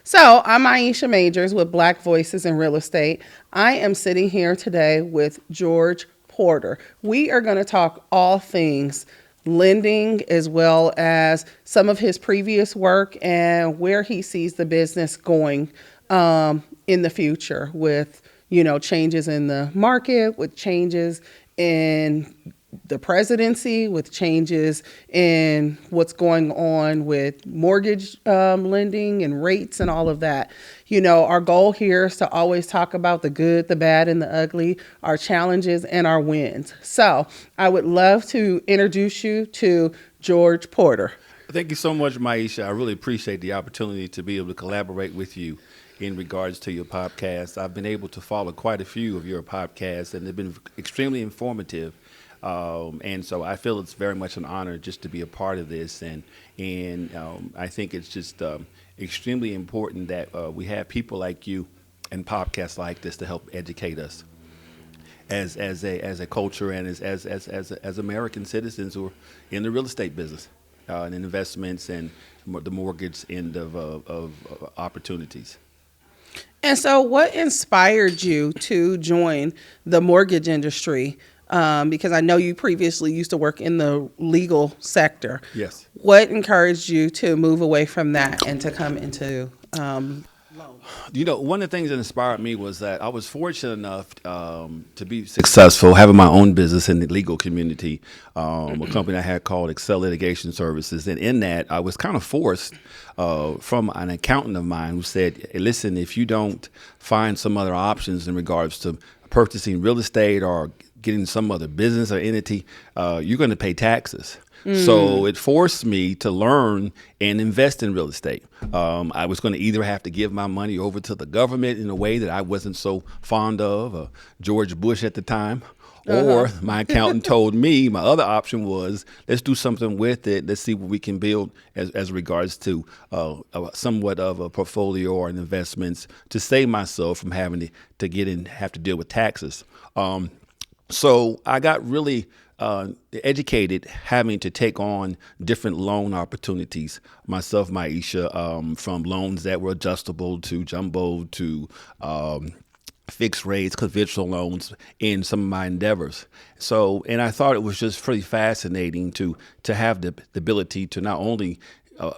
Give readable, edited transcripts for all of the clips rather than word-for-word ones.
So, I'm Aisha Majors with Black Voices in Real Estate. I am sitting here today with George Porter. We are going to talk all things lending as well as some of his previous work and where he sees the business going in the future with, changes in the market, with changes in the presidency, with changes in what's going on with mortgage lending and rates and all of that. Our goal here is to always talk about the good, the bad, and the ugly, our challenges and our wins. So I would love to introduce you to George Porter. Thank you so much, Maisha. I really appreciate the opportunity to be able to collaborate with you in regards to your podcast. I've been able to follow quite a few of your podcasts, and they've been extremely informative. And so I feel it's very much an honor just to be a part of this. And I think it's just extremely important that we have people like you and podcasts like this to help educate us as a culture and as American citizens who are in the real estate business and investments and the mortgage end of opportunities. And so what inspired you to join the mortgage industry? Because I know you previously used to work in the legal sector. Yes. What encouraged you to move away from that and to come into loans? One of the things that inspired me was that I was fortunate enough to be successful, having my own business in the legal community, a company I had called Excel Litigation Services. And in that, I was kind of forced from an accountant of mine who said, hey, listen, if you don't find some other options in regards to purchasing real estate or getting some other business or entity, you're going to pay taxes. So it forced me to learn and invest in real estate. I was going to either have to give my money over to the government in a way that I wasn't so fond of, George Bush at the time, or my accountant told me my other option was, let's do something with it. Let's see what we can build as regards to somewhat of a portfolio or an investments to save myself from having to get in, have to deal with taxes. So I got really educated having to take on different loan opportunities myself, Maisha, from loans that were adjustable to jumbo to fixed rates, conventional loans in some of my endeavors. So, and I thought it was just pretty fascinating to have the ability to not only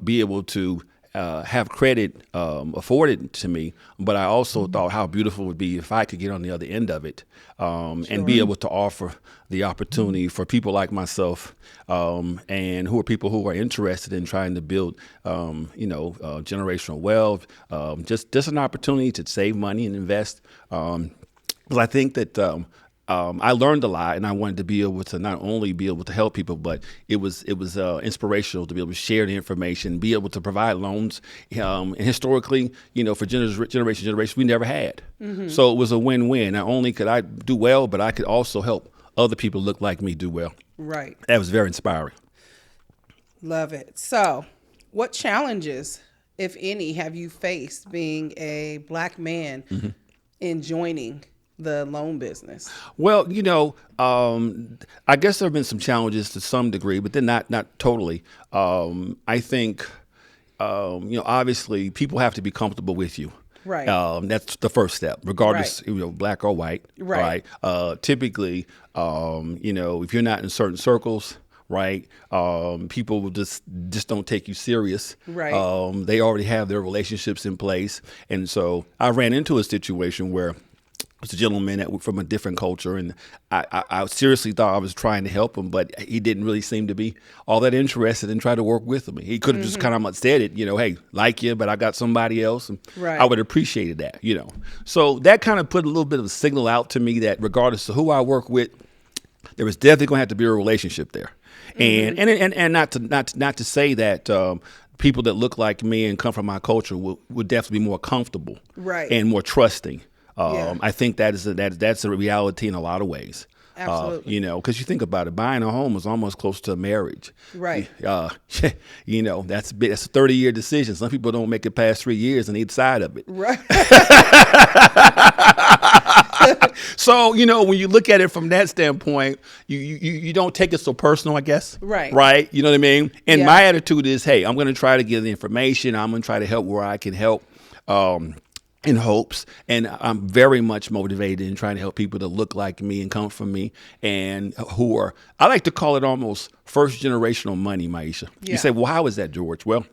be able to have credit afforded to me, but I also thought how beautiful it would be if I could get on the other end of it and be able to offer the opportunity for people like myself and who are people who are interested in trying to build, generational wealth, just an opportunity to save money and invest. Because I think that I learned a lot, and I wanted to be able to not only be able to help people, but it was inspirational to be able to share the information, be able to provide loans. And historically, for generation, we never had. So it was a win-win. Not only could I do well, but I could also help other people look like me do well. Right. That was very inspiring. Love it. So what challenges, if any, have you faced being a Black man in joining the loan business? Well, I guess there have been some challenges to some degree, but then not totally. I think, obviously people have to be comfortable with you. Right. That's the first step, regardless, black or white. Right. Typically, if you're not in certain circles, right, people will just don't take you serious. Right. They already have their relationships in place. And so I ran into a situation where was a gentleman from a different culture, and I seriously thought I was trying to help him, but he didn't really seem to be all that interested in trying to work with me. He could have just kind of said it, hey, like you, but I got somebody else, and right. I would have appreciated that, So that kind of put a little bit of a signal out to me that regardless of who I work with, there was definitely going to have to be a relationship there, and not to say that. People that look like me and come from my culture would definitely be more comfortable, right, and more trusting. I think that's a reality in a lot of ways. Absolutely. Because you think about it, buying a home is almost close to a marriage. Right. That's a 30-year decision. Some people don't make it past 3 years on either side of it. Right. So, when you look at it from that standpoint, you don't take it so personal, I guess. Right. Right. You know what I mean? And my attitude is, hey, I'm going to try to get the information. I'm going to try to help where I can help. in hopes, and I'm very much motivated in trying to help people to look like me and come from me, and who are, I like to call it almost first generational money, Maisha. Yeah. You say, well, how is that, George? Well,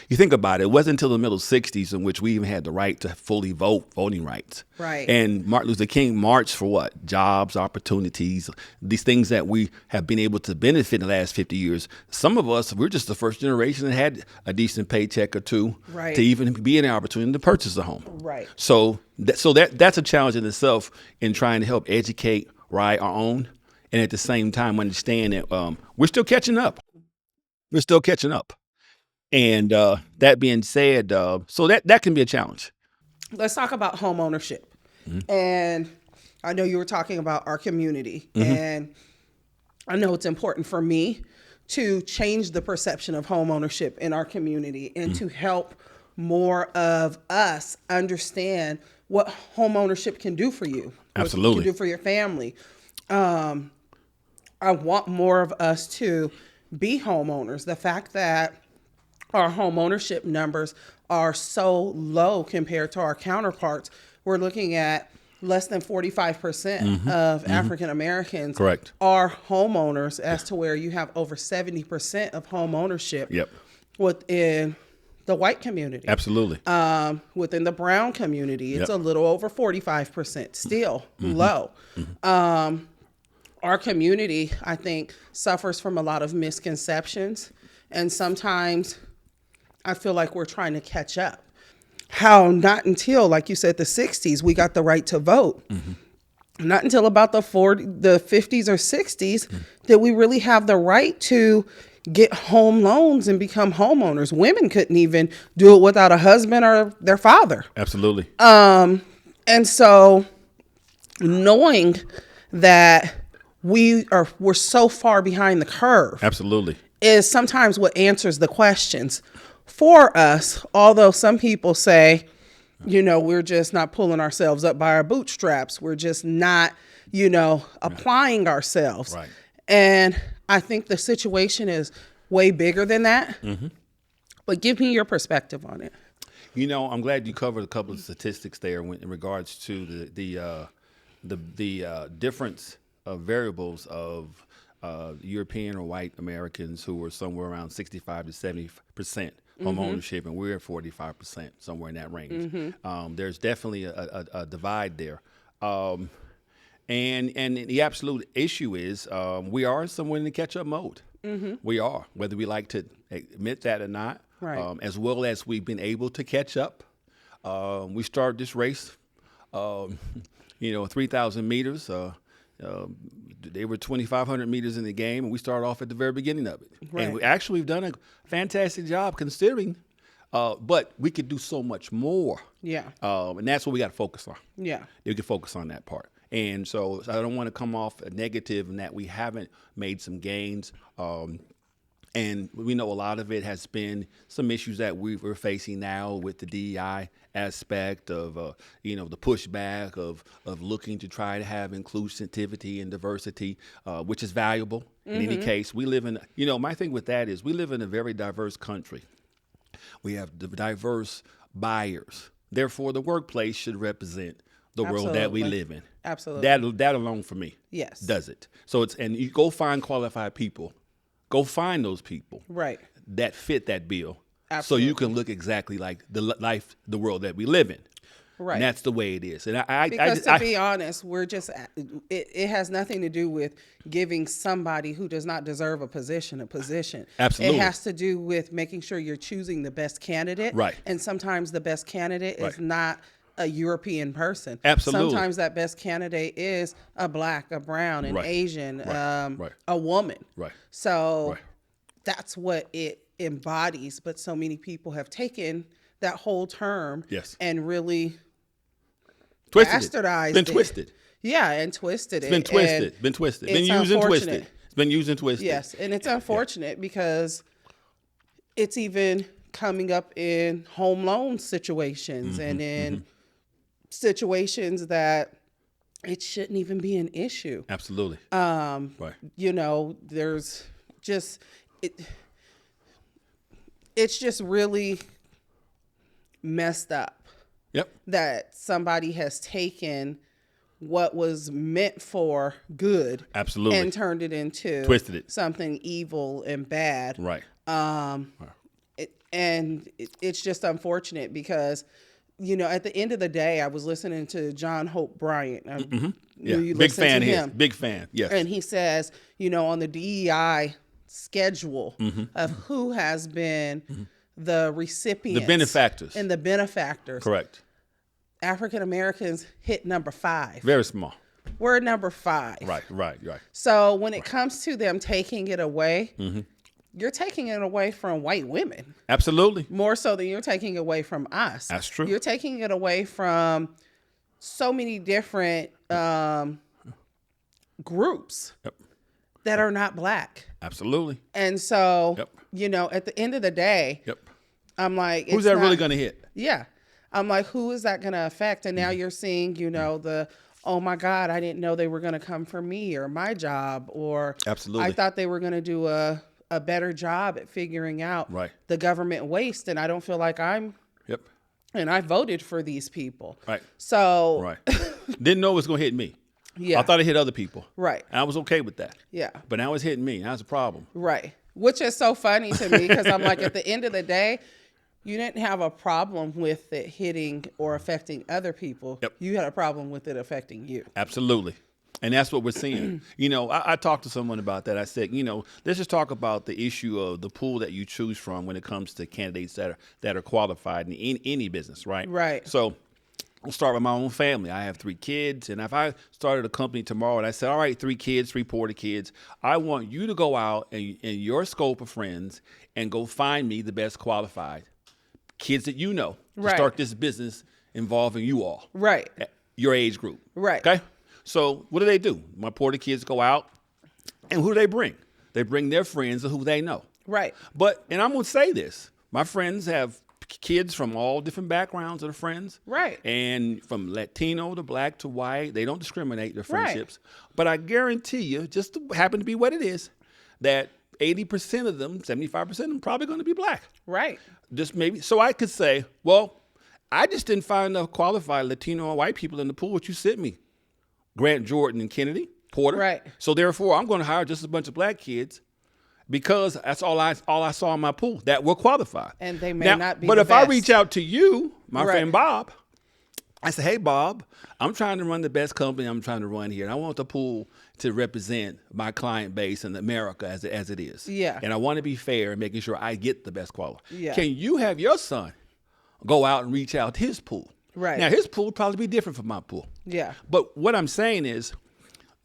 you think about it, it wasn't until the middle 60s in which we even had the right to fully vote, voting rights. Right. And Martin Luther King marched for what? Jobs, opportunities, these things that we have been able to benefit in the last 50 years. Some of us, we're just the first generation that had a decent paycheck or two Right. to even be in an opportunity to purchase a home. Right. So that's a challenge in itself in trying to help educate, right, our own, and at the same time understand that we're still catching up. We're still catching up. And that being said, so that can be a challenge. Let's talk about home ownership. And I know you were talking about our community, and I know it's important for me to change the perception of home ownership in our community and to help more of us understand what home ownership can do for you. Absolutely. What it can do for your family. I want more of us to be homeowners. The fact that our home ownership numbers are so low compared to our counterparts. We're looking at less than 45% of African Americans Correct. are homeowners, as to where you have over 70% of home ownership Yep. within the white community. Absolutely. Within the brown community, it's Yep. a little over 45%, still low. Our community, I think, suffers from a lot of misconceptions, and sometimes I feel like we're trying to catch up. How not until, like you said, the 60s, we got the right to vote. Not until about the 50s or 60s did we really have the right to get home loans and become homeowners. Women couldn't even do it without a husband or their father. Absolutely. And so knowing that we're so far behind the curve Absolutely. is sometimes what answers the questions for us. Although some people say, we're just not pulling ourselves up by our bootstraps. We're just not, applying ourselves. Right. And I think the situation is way bigger than that. But give me your perspective on it. I'm glad you covered a couple of statistics there in regards to the difference of variables of European or white Americans who were somewhere around 65 to 70% home ownership, and we're at 45%, somewhere in that range. There's definitely a divide there. And the absolute issue is we are somewhere in the catch-up mode. We are, whether we like to admit that or not. Right. As well as we've been able to catch up. We started this race, 3,000 meters. They were 2,500 meters in the game, and we started off at the very beginning of it. Right. And we've done a fantastic job considering, but we could do so much more. Yeah. And that's what we got to focus on. Yeah. You can focus on that part. And so I don't want to come off a negative in that we haven't made some gains. And we know a lot of it has been some issues that we're facing now with the DEI aspect of, the pushback of looking to try to have inclusivity and diversity, which is valuable in any case. We live in, my thing with that is we live in a very diverse country. We have diverse buyers. Therefore, the workplace should represent the world that we Absolutely. live in. Absolutely. That alone for me Yes. does it. So and you go find qualified people. Go find those people Right. that fit that bill. Absolutely. So you can look exactly like the world that we live in. Right. And that's the way it is. And Because to be honest, we're just, it has nothing to do with giving somebody who does not deserve a position. Absolutely. It has to do with making sure you're choosing the best candidate. Right. And sometimes the best candidate is Right. not a European person. Absolutely. Sometimes that best candidate is a Black, a brown, an Right. Asian, Right. a woman. Right. So Right. that's what it embodies. But so many people have taken that whole term Yes. and really Twisted bastardized it. Been it. twisted. Yeah, and twisted it. Been twisted. And Been twisted. it's Been used and twisted. unfortunate. It's been used and twisted. Yes, and it's unfortunate because it's even coming up in home loan situations and in situations that it shouldn't even be an issue. Absolutely. Right. There's just it's just really messed up. Yep. That somebody has taken what was meant for good, Absolutely. and turned it into Twisted it. something evil and bad. Right. It's just unfortunate because, at the end of the day, I was listening to John Hope Bryant. Yeah. You Big listen fan to of his. him. Big fan. Yes. And he says, on the DEI schedule Mm-hmm. of who has been the recipients, The benefactors. and the benefactors, Correct. African Americans hit number 5. Very small. We're number 5. Right. So when it comes to them taking it away, Mm-hmm. you're taking it away from white women Absolutely. more so than you're taking it away from us. That's true. You're taking it away from so many different groups Yep. that are not black. Absolutely. And so, Yep. at the end of the day, Yep. I'm like, Who's that really going to hit? Yeah. I'm like, who is that going to affect? And now you're seeing, oh my God, I didn't know they were going to come for me or my job, or Absolutely. I thought they were going to do a better job at figuring out Right. the government waste. And I don't feel like Yep. and I voted for these people. Right. So, Right. Didn't know it was going to hit me. Yeah. I thought it hit other people. Right. And I was okay with that. Yeah. But now it's hitting me. That's a problem. Right. Which is so funny to me because I'm like, at the end of the day, you didn't have a problem with it hitting or affecting other people. Yep. You had a problem with it affecting you. Absolutely. And that's what we're seeing. I talked to someone about that. I said, let's just talk about the issue of the pool that you choose from when it comes to candidates that are qualified in any business, right? Right. So I'll start with my own family. I have 3 kids. And if I started a company tomorrow and I said, all right, 3 kids, 3 Porter kids, I want you to go out and in your scope of friends and go find me the best qualified kids that you know to Right. start this business involving you all. Right. Your age group. Right. Okay? So what do? My Porter kids go out, and who do they bring? They bring their friends of who they know. Right. And I'm going to say this. My friends have kids from all different backgrounds of the friends. Right. And from Latino to black to white. They don't discriminate their Right. friendships. But I guarantee you, just to happen to be what it is, that 80% of them, 75% of them probably going to be black. Right. Just maybe. So I could say, well, I just didn't find enough qualified Latino or white people in the pool. What you sent me, Grant, Jordan, and Kennedy, Porter. Right. So therefore, I'm going to hire just a bunch of black kids because that's all I saw in my pool that were qualified. And they may Now, not be But the if I best. reach out to you, my Right. friend Bob, I say, hey, Bob, I'm trying to run the best company I'm trying to run here. And I want the pool to represent my client base in America as it is. Yeah. And I want to be fair and making sure I get the best quality. Yeah. Can you have your son go out and reach out to his pool? Right. Now, his pool would probably be different from my pool. Yeah. But what I'm saying is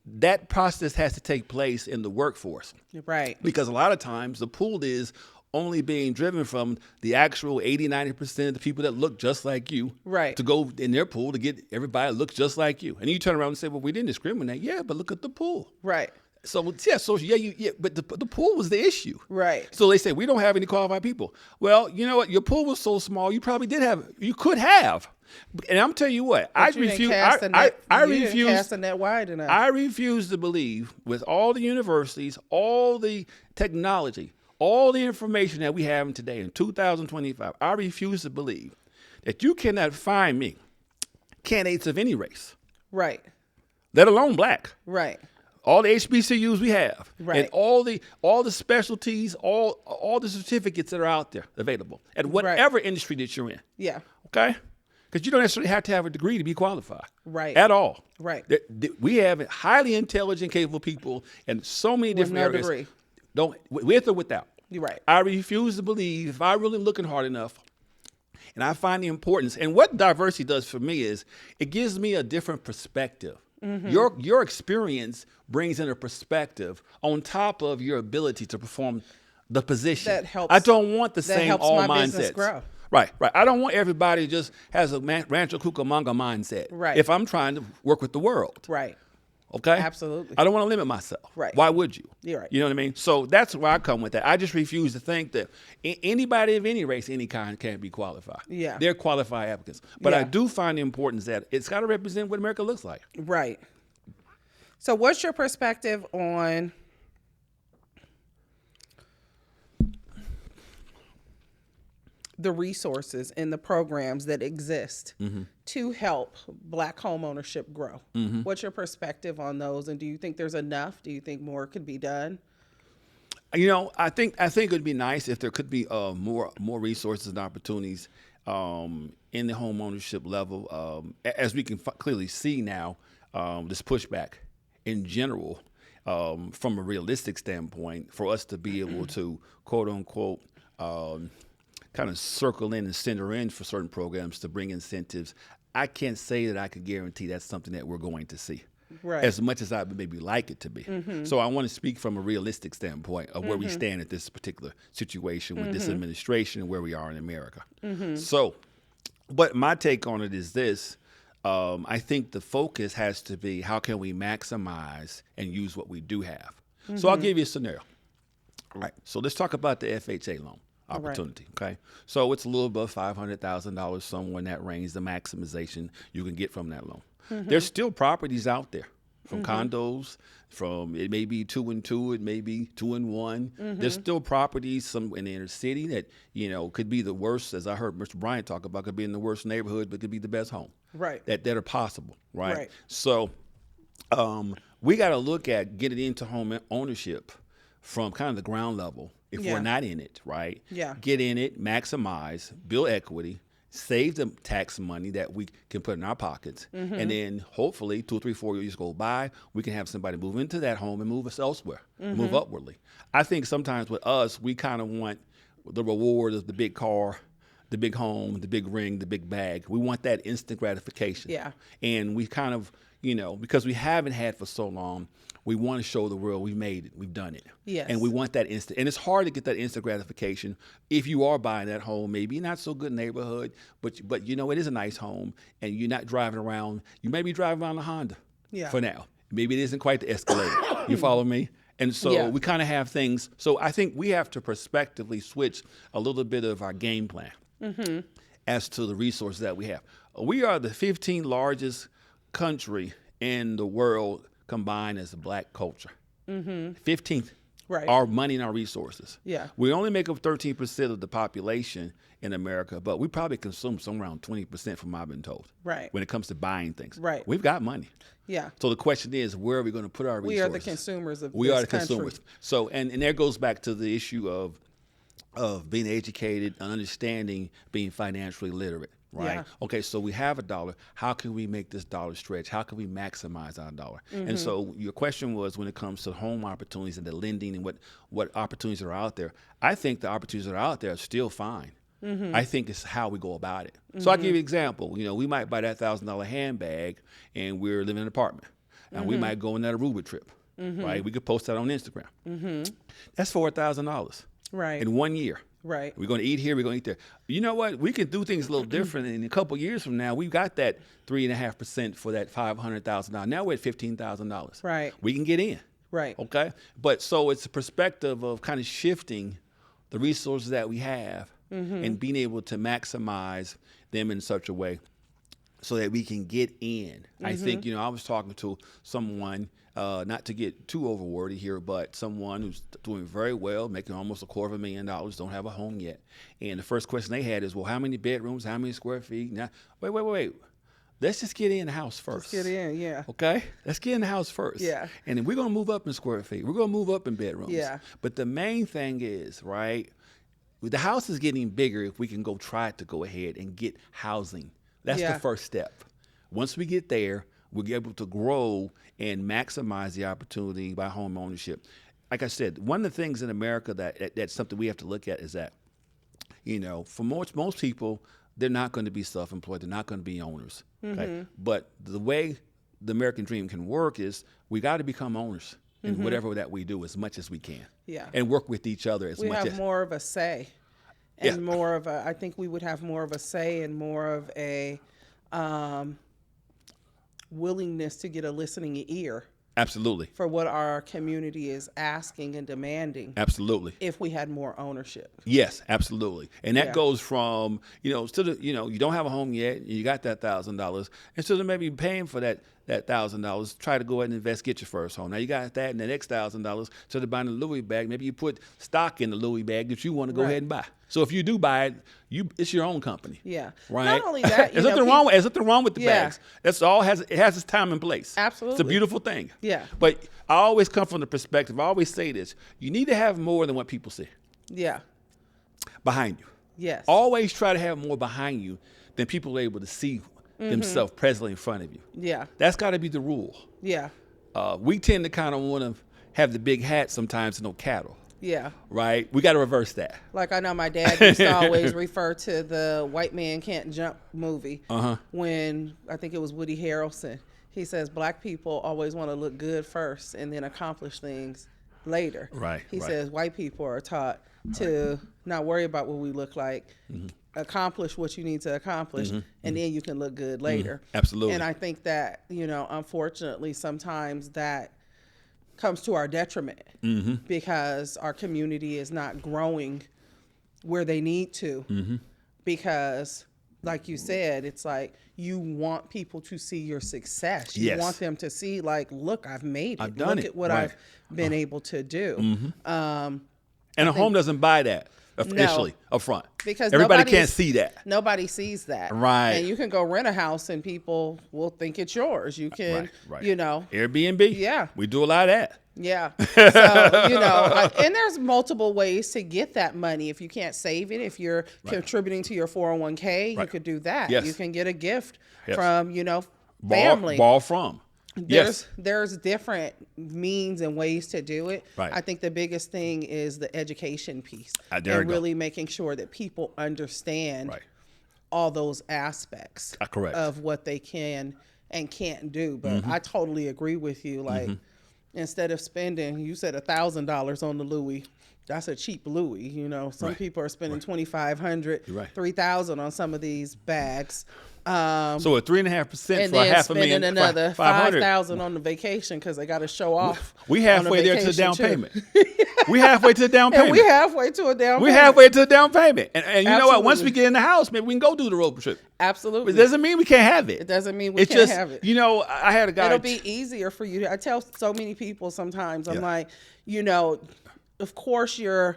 that process has to take place in the workforce. Right. Because a lot of times the pool is only being driven from the actual 80, 90% of the people that look just like you. Right. To go in their pool to get everybody that looks just like you. And you turn around and say, well, we didn't discriminate. Yeah, but look at the pool. Right. So but the pool was the issue. Right. So they say we don't have any qualified people. Well, you know what? Your pool was so small, you could have. And I'm telling you what, But you didn't cast the net- you didn't cast the net wide enough. I refuse to believe with all the universities, all the technology, all the information that we have today in 2025, I refuse to believe that you cannot find me candidates of any race, Right. let alone black. Right. All the HBCUs we have, Right. and all the specialties, all the certificates that are out there available at whatever industry that you're in. Yeah. Okay, because you don't necessarily have to have a degree to be qualified. Right. At all. Right. We have highly intelligent, capable people in so many different no areas. degree. With or without. You're right. I refuse to believe if I really looking hard enough. And I find the importance. And what diversity does for me is it gives me a different perspective. Mm-hmm. Your experience brings in a perspective on top of your ability to perform the position. That helps- I don't want the that same helps all my business mindsets. grow. Right. I don't want everybody just has a Rancho Cucamonga mindset. Right. If I'm trying to work with the world. Right. Okay? Absolutely. I don't want to limit myself. Right. Why would you? You're right. You know what I mean? So that's where I come with that. I just refuse to think that anybody of any race, any kind, can be qualified. Yeah. They're qualified applicants. But I Yeah. do find the importance that it's got to represent what America looks like. Right. So what's your perspective on the resources and the programs that exist to help Black home ownership grow. What's your perspective on those? And do you think there's enough? Do you think more could be done? I think it would be nice if there could be more resources and opportunities in the home ownership level. As we can clearly see now, this pushback in general, from a realistic standpoint, for us to be able to quote unquote kind of circle in and center in for certain programs to bring incentives, I can't say that I could guarantee that's something that we're going to see. Right. As much as I would maybe like it to be. So I want to speak from a realistic standpoint of where we stand at this particular situation with this administration and where we are in America. So, but my take on it is this. I think the focus has to be how can we maximize and use what we do have. So I'll give you a scenario. All right. So let's talk about the FHA loan opportunity. Okay. So it's a little above $500,000, somewhere in that range, the maximization you can get from that loan. There's still properties out there from condos, from it may be 2 and 2, it may be 2 and 1. There's still properties some in the inner city that, could be the worst, as I heard Mr. Bryant talk about, could be in the worst neighborhood, but could be the best home. Right. That are possible. Right. So we got to look at getting into home ownership from kind of the ground level if we're not in it, right? Yeah. Get in it, maximize, build equity, save the tax money that we can put in our pockets. And then hopefully 2 or 3, 4 years go by, we can have somebody move into that home and move us elsewhere, move upwardly. I think sometimes with us, we kind of want the reward of the big car, the big home, the big ring, the big bag. We want that instant gratification. Yeah. And we kind of, because we haven't had for so long, we want to show the world we made it, we've done it. Yes. And we want that instant. And it's hard to get that instant gratification if you are buying that home, maybe not so good neighborhood, but it is a nice home, and you're not driving around. You may be driving around a Honda for now. Maybe it isn't quite the Escalade. You follow me? And so we kind of have things. So I think we have to prospectively switch a little bit of our game plan as to the resources that we have. We are the 15th largest country in the world combined as a Black culture. 15th. Right. Our money and our resources. Yeah. We only make up 13% of the population in America, but we probably consume somewhere around 20% from what I've been told. Right. When it comes to buying things. Right. We've got money. Yeah. So the question is, where are we going to put our resources? We are the consumers of We this are the country. consumers. So, and there goes back to the issue of being educated and understanding being financially literate, right? Yeah. Okay, so we have a dollar. How can we make this dollar stretch? How can we maximize our dollar? And so your question was when it comes to home opportunities and the lending and what opportunities are out there. I think the opportunities that are out there are still fine. I think it's how we go about it. So I'll give you an example. We might buy that $1,000 handbag and we're living in an apartment. And we might go on that Aruba trip, right? We could post that on Instagram. That's $4,000. Right. In 1 year. Right. We're going to eat here. We're going to eat there. You know what? We can do things a little different. In a couple of years from now, we've got that 3.5% for that $500,000. Now we're at $15,000. Right. We can get in. Right. Okay. But so it's a perspective of kind of shifting the resources that we have and being able to maximize them in such a way so that we can get in. I think, I was talking to someone, not to get too overwordy here, but someone who's doing very well, making almost $250,000, don't have a home yet. And the first question they had is, well, how many bedrooms, how many square feet? Now, wait. Let's just get in the house first. Let's get in, yeah. Okay? Let's get in the house first. Yeah. And then we're going to move up in square feet. We're going to move up in bedrooms. Yeah. But the main thing is, right, the house is getting bigger if we can try to go ahead and get housing. That's the first step. Once we get there, we'll be able to grow and maximize the opportunity by home ownership. Like I said, one of the things in America that's something we have to look at is that, for most people, they're not going to be self-employed. They're not going to be owners. Okay? But the way the American dream can work is we got to become owners in whatever that we do as much as we can. Yeah. And work with each other as We much have as more of a say. And more of I think we would have more of a say and more of a willingness to get a listening ear Absolutely. for what our community is asking and demanding Absolutely. if we had more ownership. Yes, absolutely. And that Yeah. goes from, you don't have a home yet, you got that $1,000, instead of maybe paying for that that $1,000, try to go ahead and invest, get your first home. Now you got that, and the next $1,000 to buy the Louis bag. Maybe you put stock in the Louis bag that you want to go Right. ahead and buy. So if you do buy it, it's your own company. Yeah. Right. Not only that, there's nothing wrong with the Yeah. bags. That's all it has its time and place. Absolutely. It's a beautiful thing. Yeah. But I always come from the perspective. I always say this: you need to have more than what people see Yeah. behind you. Yes. Always try to have more behind you than people are able to see themselves presently in front of you. Yeah. That's got to be the rule. Yeah. We tend to kind of want to have the big hat sometimes and no cattle, Yeah. right? We got to reverse that. Like I know my dad used to always refer to the White Man Can't Jump movie when I think it was Woody Harrelson. He says black people always want to look good first and then accomplish things later. Right, He right. says white people are taught to not worry about what we look like, accomplish what you need to accomplish, and then you can look good later. Absolutely. And I think that, unfortunately, sometimes that comes to our detriment because our community is not growing where they need to because like you said, it's like you want people to see your success. You Yes. want them to see like, look, I've made it. I've done look it. at what Right. I've been able to do. And a home doesn't buy that initially up front. Because everybody nobody's- can't see that. Nobody sees that. Right. And you can go rent a house and people will think it's yours. You can, Right. Yeah. Airbnb. We do a lot of that. Yeah. So, and there's multiple ways to get that money. If you can't save it, if you're contributing to your 401k, you Right. could do that. Yes. You can get a gift Yes. from, family. Ball from. Yes. There's different means and ways to do it. Right. I think the biggest thing is the education piece There you and go. really making sure that people understand Right. all those aspects Correct. of what they can and can't do. But I totally agree with you. Like instead of spending, you said $1,000 on the Louis. That's a cheap Louis. Some Right. people are spending $2,500, You're right. $3,000 on some of these bags. So at 3.5% And for a then half a million, spending another 500. $5,000 on the vacation because they got to show off. We on halfway there to the vacation, down too. payment. We halfway to the down And payment. we halfway to a down We payment. halfway to the down payment. And you know what? Once we Absolutely. get in the house, maybe we can go do the road trip. Absolutely. It doesn't mean we can't have it. It doesn't mean we It's can't just, have it. I had a guy. It'll be easier for you. I tell so many people sometimes, I'm Yeah. like, of course you're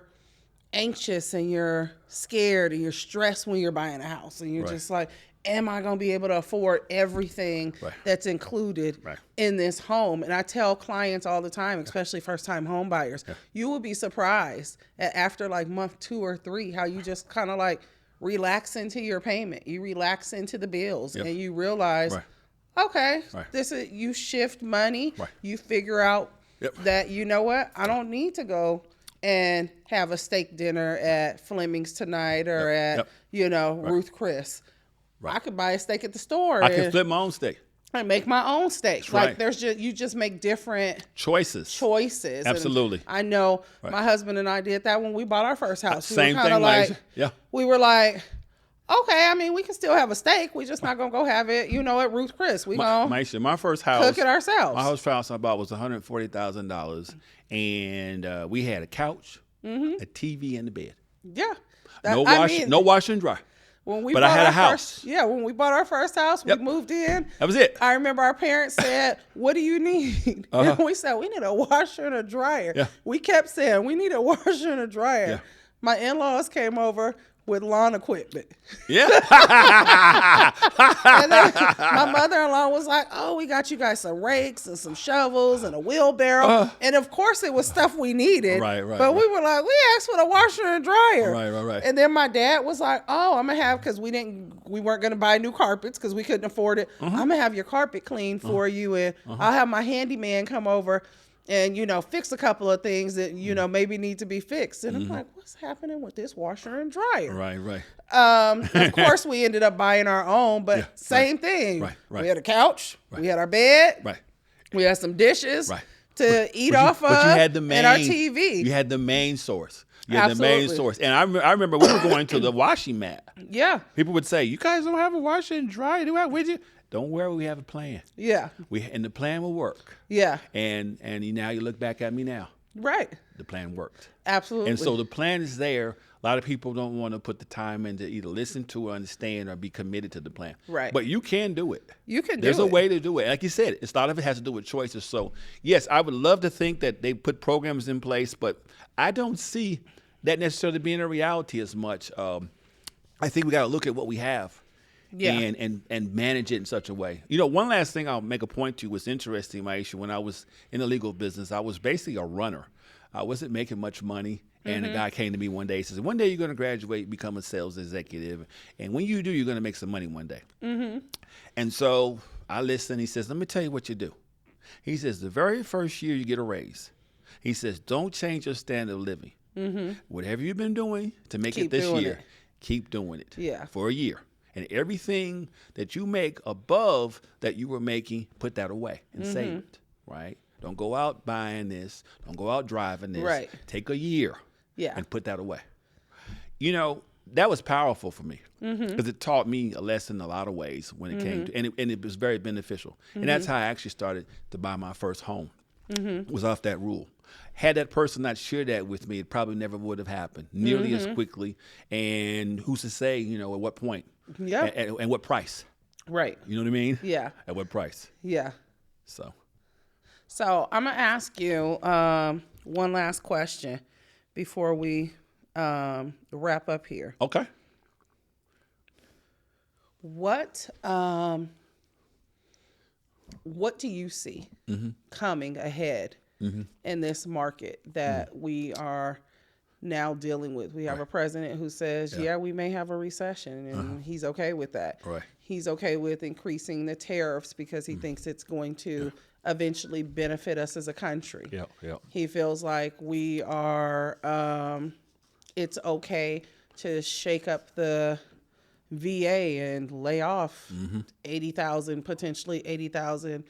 anxious and you're scared and you're stressed when you're buying a house. And you're Right. just like, am I going to be able to afford everything Right. that's included Right. in this home? And I tell clients all the time, especially first-time home buyers, you will be surprised after like month 2 or 3, how you just kind of like relax into your payment. You relax into the bills Yep. and you realize, Right. okay, Right. you shift money. Right. You figure out Yep. that, you know what, I don't need to go and have a steak dinner at Fleming's tonight or Yep. at, Ruth Chris. Right. I could buy a steak at the store I can and flip my own steak. make my own steak. That's Like right. you just make different Choices. choices. And Absolutely. I know Right. my husband and I did that when we bought our first house. We Same were kinda thing, Laisha. Yeah. We were like, okay, I mean, we can still have a steak. We're just not going to go have it, at Ruth Chris. We going to My first house. cook it ourselves. My first house I bought was $140,000, and we had a couch, a TV, and a bed. Yeah. No wash and dry. When we But I bought had a our house. when we bought our first house, Yep. we moved in. That was it. I remember our parents said, "What do you need?" And we said, "We need a washer and a dryer." Yeah. We kept saying, "We need a washer and a dryer." Yeah. My in-laws came over with lawn equipment. Yeah. And then my mother-in-law was like, "Oh, we got you guys some rakes and some shovels and a wheelbarrow." And of course, it was stuff we needed. Right, But we were like, "We asked for the washer and dryer." Right. And then my dad was like, "Oh, I'm gonna have because we weren't gonna buy new carpets because we couldn't afford it. I'm gonna have your carpet cleaned for you, and I'll have my handyman come over." And fix a couple of things that maybe need to be fixed. And I'm like, what's happening with this washer and dryer? Right. Of course, we ended up buying our own, but Yeah, same thing. Right. We had a couch, we had our bed, Right. we had some dishes Right. to eat off of, But you had the main, and our TV. You had the main source. You had the main Absolutely. source. And I remember we were going to the washing mat. Yeah, People would say, "You guys don't have a washer and dryer, do I? Would you?" Don't worry, we have a plan. yeah, And the plan will work. yeah. And now you look back at me now. Right. The plan worked. Absolutely. And so the plan is there. A lot of people don't want to put the time in to either listen to or understand or be committed to the plan. Right. But you can do it. You can do There's it. a way to do it. Like you said, a lot of it has to do with choices. So, yes, I would love to think that they put programs in place, but I don't see that necessarily being a reality as much. I think we got to look at what we have. Yeah. And manage it in such a way. You know, one last thing I'll make a point to was interesting, Maisha. When I was in the legal business, I was basically a runner. I wasn't making much money. And a guy came to me one day and says, one day you're going to graduate, become a sales executive. And when you do, you're going to make some money one day. And so I listened. He says, let me tell you what you do. He says, the very first year you get a raise. He says, don't change your standard of living. Whatever you've been doing to make Keep it this doing year, it. keep doing it Yeah. for a year. And everything that you make above that you were making, put that away and save it, right? Don't go out buying this. Don't go out driving this. Right. Take a year Yeah. and put that away. You know, that was powerful for me because it taught me a lesson in a lot of ways when it came to, and it was very beneficial. And that's how I actually started to buy my first home. Was off that rule. Had that person not shared that with me, it probably never would have happened nearly as quickly. And who's to say, you know, at what point? Yep. And what price? Right. You know what I mean? Yeah. At what price? Yeah. So. So I'm going to ask you one last question before we wrap up here. Okay. What do you see coming ahead in this market that we are now dealing with? We have a president who says, yeah, we may have a recession, and he's okay with that. Right. He's okay with increasing the tariffs because he thinks it's going to eventually benefit us as a country. Yeah. He feels like we are, it's okay to shake up the VA and lay off 80,000, potentially 80,000,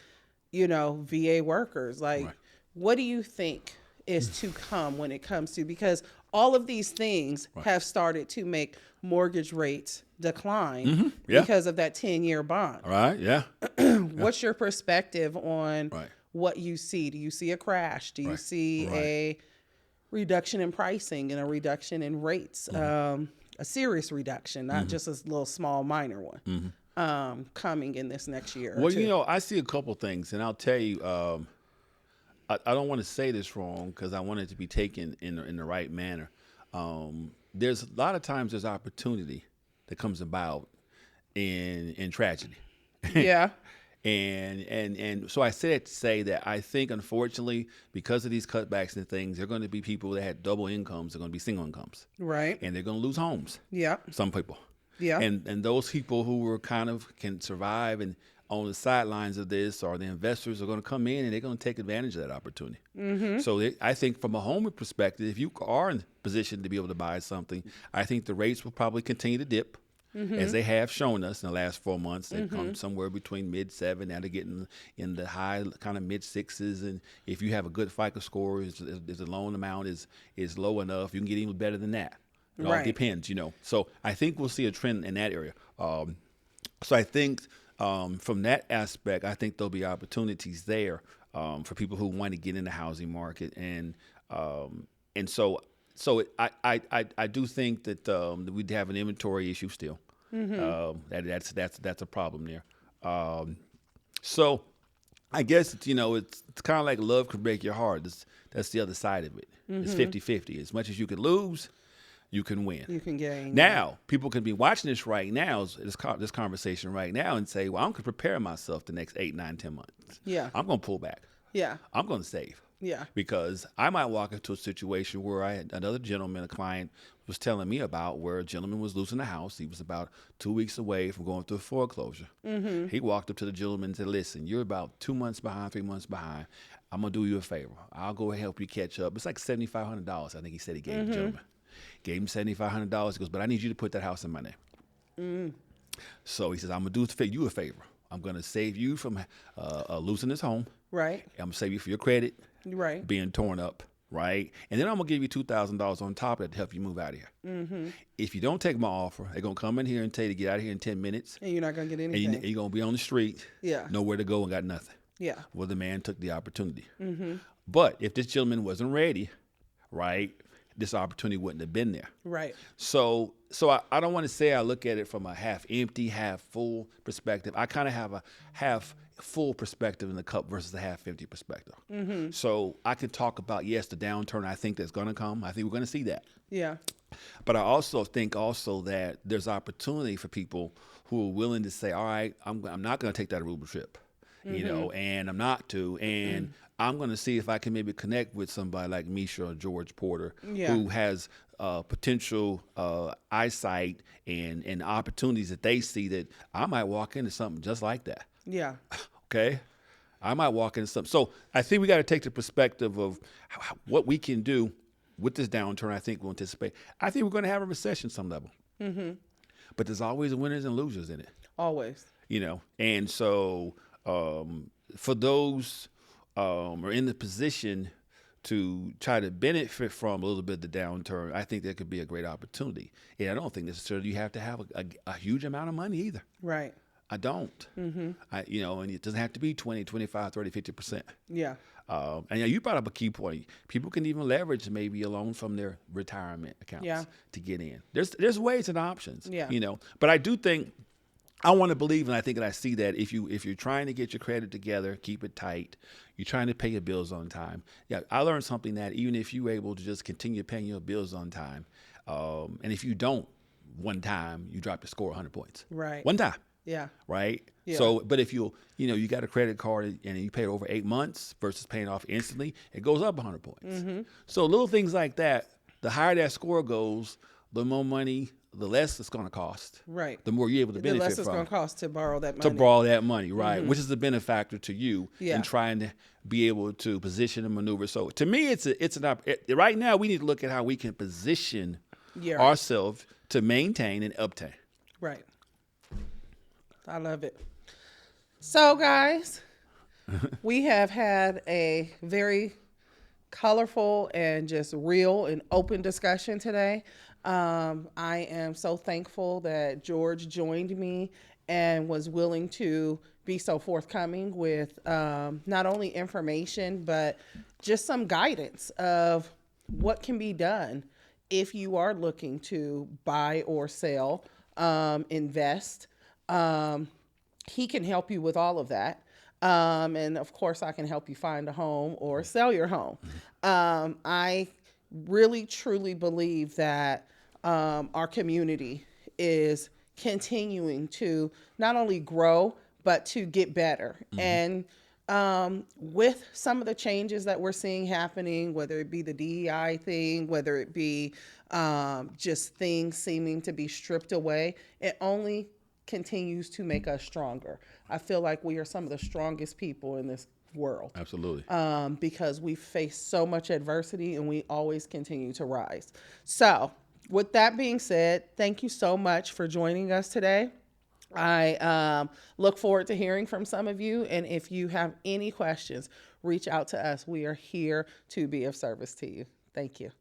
VA workers. Like, Right. what do you think is to come when it comes to, because all of these things have started to make mortgage rates decline Yeah. because of that 10-year bond. All right. Yeah. What's your perspective on Right. what you see? Do you see a crash? Do you see a reduction in pricing and a reduction in rates? A serious reduction, not just a little small minor one, coming in this next year. Well, or two? I see a couple things, and I'll tell you, I don't want to say this wrong because I want it to be taken in the right manner. There's a lot of times there's opportunity that comes about in tragedy. Yeah. And so I say that to say that I think, unfortunately, because of these cutbacks and things, there are going to be people that had double incomes. They're going to be single incomes. Right. And they're going to lose homes. Yeah. Some people. Yeah. And those people who were can survive and on the sidelines of this, or the investors are going to come in and they're going to take advantage of that opportunity. So I think from a home perspective, if you are in position to be able to buy something, I think the rates will probably continue to dip. As they have shown us in the last 4 months. They've come somewhere between mid-7, now they're getting in the high kind of mid-6s. And if you have a good FICO score, if the loan amount is low enough, you can get even better than that. It all Right. depends, So I think we'll see a trend in that area. So I think from that aspect, I think there'll be opportunities there for people who want to get in the housing market. And so I do think that we'd have an inventory issue still. That's a problem there. So I guess it's kind of like love could break your heart. That's the other side of it. It's 50-50. As much as you can lose, you can win. You can gain. Now, people can be watching this right now, this conversation right now, and say, well, I'm going to prepare myself the next 8, 9, 10 months. Yeah. I'm going to pull back. Yeah. I'm going to save. Yeah. Because I might walk into a situation where I had another gentleman, a client, was telling me about where a gentleman was losing a house. He was about 2 weeks away from going through a foreclosure. He walked up to the gentleman and said, listen, you're about 2 months behind, 3 months behind. I'm going to do you a favor. I'll go and help you catch up. It's like $7,500, I think he said he gave the gentleman. Gave him $7,500. He goes, but I need you to put that house in my name. So he says, I'm going to do you a favor. I'm going to save you from losing this home. Right. I'm going to save you for your credit. Right. Being torn up, right? And then I'm going to give you $2,000 on top of it to help you move out of here. If you don't take my offer, they're going to come in here and tell you to get out of here in 10 minutes. And you're not going to get And anything. you're going to be on the street, Yeah. nowhere to go and got nothing. Yeah. Well, the man took the opportunity. But if this gentleman wasn't ready, right, this opportunity wouldn't have been there. Right. So I don't want to say I look at it from a half empty, half full perspective. I kind of have a half full perspective in the cup versus a half empty perspective. So I could talk about, yes, the downturn I think that's going to come. I think we're going to see that. Yeah. But I also think that there's opportunity for people who are willing to say, all right, I'm not going to take that Aruba trip, and I'm not to, and I'm going to see if I can maybe connect with somebody like Misha or George Porter, who has potential eyesight and opportunities that they see that I might walk into something just like that. Yeah. Okay. I might walk into something. So I think we got to take the perspective of what we can do with this downturn. I think we'll anticipate. I think we're going to have a recession some level. But there's always winners and losers in it. Always. And so for those are in the position to try to benefit from a little bit of the downturn, I think that could be a great opportunity. And I don't think necessarily you have to have a huge amount of money either. Right. I don't. And it doesn't have to be 20, 25, 30, 50%. Yeah. And you brought up a key point. People can even leverage maybe a loan from their retirement accounts to get in. There's ways and options. Yeah. But I do think I want to believe, and I think that I see that if you're trying to get your credit together, keep it tight. You're trying to pay your bills on time. Yeah, I learned something that even if you're able to just continue paying your bills on time, and if you don't, one time you drop your score 100 points. Right. One time. Yeah. Right. Yeah. So, but if you got a credit card and you pay it over 8 months versus paying off instantly, it goes up 100 points. So little things like that, the higher that score goes, the more money, the less it's going to cost. Right. The more you're able to benefit from. The less it's going to cost to borrow that money. To borrow that money, right? Which is a benefactor to you Yeah. in trying to be able to position and maneuver. So to me, it's right now we need to look at how we can position ourselves to maintain and obtain. Right. I love it. So, guys, we have had a very colorful and just real and open discussion today. I am so thankful that George joined me and was willing to be so forthcoming with not only information, but just some guidance of what can be done if you are looking to buy or sell, invest. He can help you with all of that. And of course, I can help you find a home or sell your home. I really, truly believe that our community is continuing to not only grow, but to get better. And with some of the changes that we're seeing happening, whether it be the DEI thing, whether it be just things seeming to be stripped away, it only continues to make us stronger. I feel like we are some of the strongest people in this world. Absolutely. Because we face so much adversity and we always continue to rise. So with that being said, thank you so much for joining us today. I look forward to hearing from some of you. And if you have any questions, reach out to us. We are here to be of service to you. Thank you.